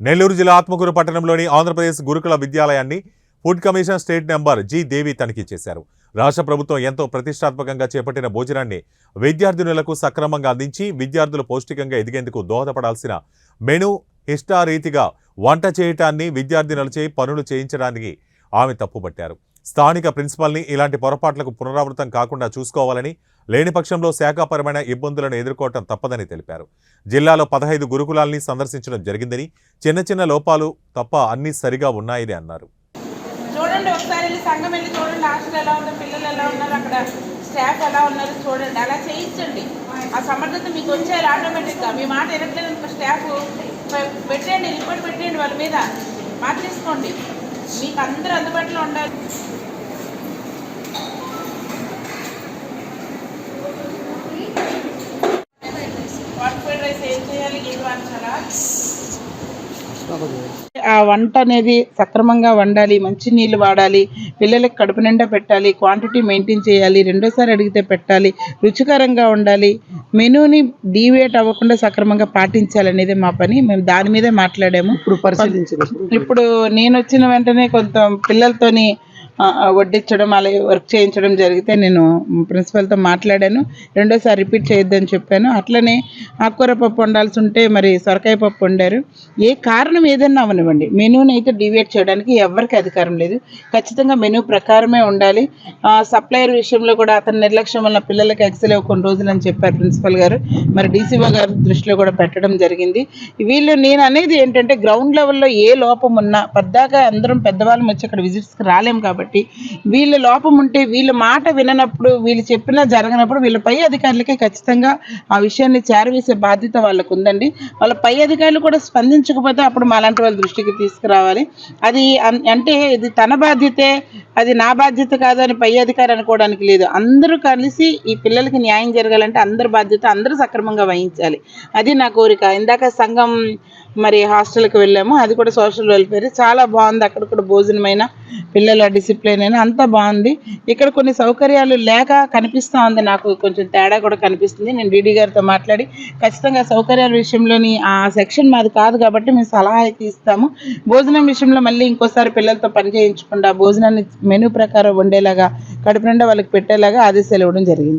నెల్లూరు జిల్లా ఆత్మకూరు పట్టణంలోని ఆంధ్రప్రదేశ్ గురుకుల విద్యాలయాన్ని food commission state member G Devi తనిఖీ చేశారు. రాష్ట్ర ప్రభుత్వం ఎంతో ప్రతిష్టాత్మకంగా చేపట్టిన భోజనాన్ని విద్యార్థినులకు సక్రమంగా అందించి విద్యార్థులు పౌష్టికంగా ఎదిగేందుకు దోహదపడాల్సిన మెనూ ఇష్టారీతిగా వంట చేయటాన్ని విద్యార్థినులచే పనులు చేయించడానికి ఆమె తప్పుపట్టారు. స్థానిక ప్రిన్సిపల్ని ఇలాంటి పొరపాట్లకు పునరావృతం కాకుండా చూసుకోవాలని, లేని పక్షంలో శాఖాపరమైన ఇబ్బందులను ఎదుర్కోవటం తప్పదని తెలిపారు. జిల్లాలో 15 గురుకులాల్ని సందర్శించడం జరిగిందని, చిన్న చిన్న లోపాలు తప్ప అన్ని సరిగా ఉన్నాయని అన్నారు. చూడండి, ఒకసారి సంఘం వెళ్ళి చూడండి, హాస్టల్ ఎలా ఉందో, పిల్లలు ఎలా ఉన్నారు, అక్కడ స్టాఫ్ ఎలా ఉన్నారు చూడండి. అలా చేయించండి. ఆ సమర్థత మీకు వచ్చేది ఆటోమేటిక్గా. మీ మాట వినట్లేదు స్టాఫ్ పెట్టండి, రిపోర్ట్ పెట్టండి, వాళ్ళ మీద మార్చేసుకోండి. మీకు అందరూ అందుబాటులో ఉండాలి. ఆ వంట అనేది సక్రమంగా వండాలి, మంచి నీళ్ళు వాడాలి, పిల్లలకి కడుపు నిండా పెట్టాలి, క్వాంటిటీ మెయింటైన్ చేయాలి, రెండోసారి అడిగితే పెట్టాలి, రుచికరంగా ఉండాలి, మెనూని డీవియేట్ అవ్వకుండా సక్రమంగా పాటించాలనేది మా పని. మేము దాని మీదే మాట్లాడాము. ఇప్పుడు నేను వచ్చిన వెంటనే కొంత పిల్లలతోని వడ్డించడం, అలా వర్క్ చేయించడం జరిగితే నేను ప్రిన్సిపల్తో మాట్లాడాను. రెండోసారి రిపీట్ చేయొద్దని చెప్పాను. అట్లనే ఆకుకూర పప్పు వండాల్సి ఉంటే మరి సొరకాయ పప్పు వండారు. ఏ కారణం ఏదన్నా అవనివ్వండి, మెనూని అయితే డివియేట్ చేయడానికి ఎవరికి అధికారం లేదు. ఖచ్చితంగా మెనూ ప్రకారమే ఉండాలి. సప్లయర్ విషయంలో కూడా అతని నిర్లక్ష్యం వల్ల పిల్లలకి ఎక్సలేవు కొన్ని రోజులు అని చెప్పారు ప్రిన్సిపల్ గారు. మరి డీసీఓ గారి దృష్టిలో కూడా పెట్టడం జరిగింది. నేను అనేది ఏంటంటే, గ్రౌండ్ లెవెల్లో ఏ లోపం ఉన్నా పద్దాకా అందరం పెద్దవాళ్ళం వచ్చి అక్కడ విజిట్స్కి రాలేము కాబట్టి, వీళ్ళ లోపం ఉంటే, వీళ్ళ మాట విననప్పుడు, వీళ్ళు చెప్పినా జరగనప్పుడు వీళ్ళ పై అధికారులకే ఖచ్చితంగా ఆ విషయాన్ని చేరవేసే బాధ్యత వాళ్ళకు ఉందండి. వాళ్ళ పై అధికారులు కూడా స్పందించకపోతే అప్పుడు మాలాంటి వాళ్ళ దృష్టికి తీసుకురావాలి. అది అంటే ఇది తన బాధ్యతే, అది నా బాధ్యత కాదని పై అధికారి అనుకోవడానికి లేదు. అందరూ కలిసి ఈ పిల్లలకి న్యాయం జరగాలంటే అందరి బాధ్యత అందరూ సక్రమంగా వహించాలి. అది నా కోరిక. ఇందాక సంఘం మరి హాస్టల్కి వెళ్ళాము, అది కూడా సోషల్ వెల్ఫేర్ చాలా బాగుంది. అక్కడ కూడా భోజనమైన, పిల్లల డిసిప్లిన్ అయినా అంతా బాగుంది. ఇక్కడ కొన్ని సౌకర్యాలు లేక కనిపిస్తూ ఉంది, నాకు కొంచెం తేడా కూడా కనిపిస్తుంది. నేను డీడీ గారితో మాట్లాడి ఖచ్చితంగా సౌకర్యాల విషయంలోని ఆ సెక్షన్ మాది కాదు కాబట్టి మేము సలహా అయితే ఇస్తాము. భోజనం విషయంలో మళ్ళీ ఇంకోసారి పిల్లలతో పని చేయించకుండా భోజనాన్ని మెనూ ప్రకారం వండేలాగా, కడుపు నిండా వాళ్ళకి పెట్టేలాగా ఆదేశాలు ఇవ్వడం జరిగింది.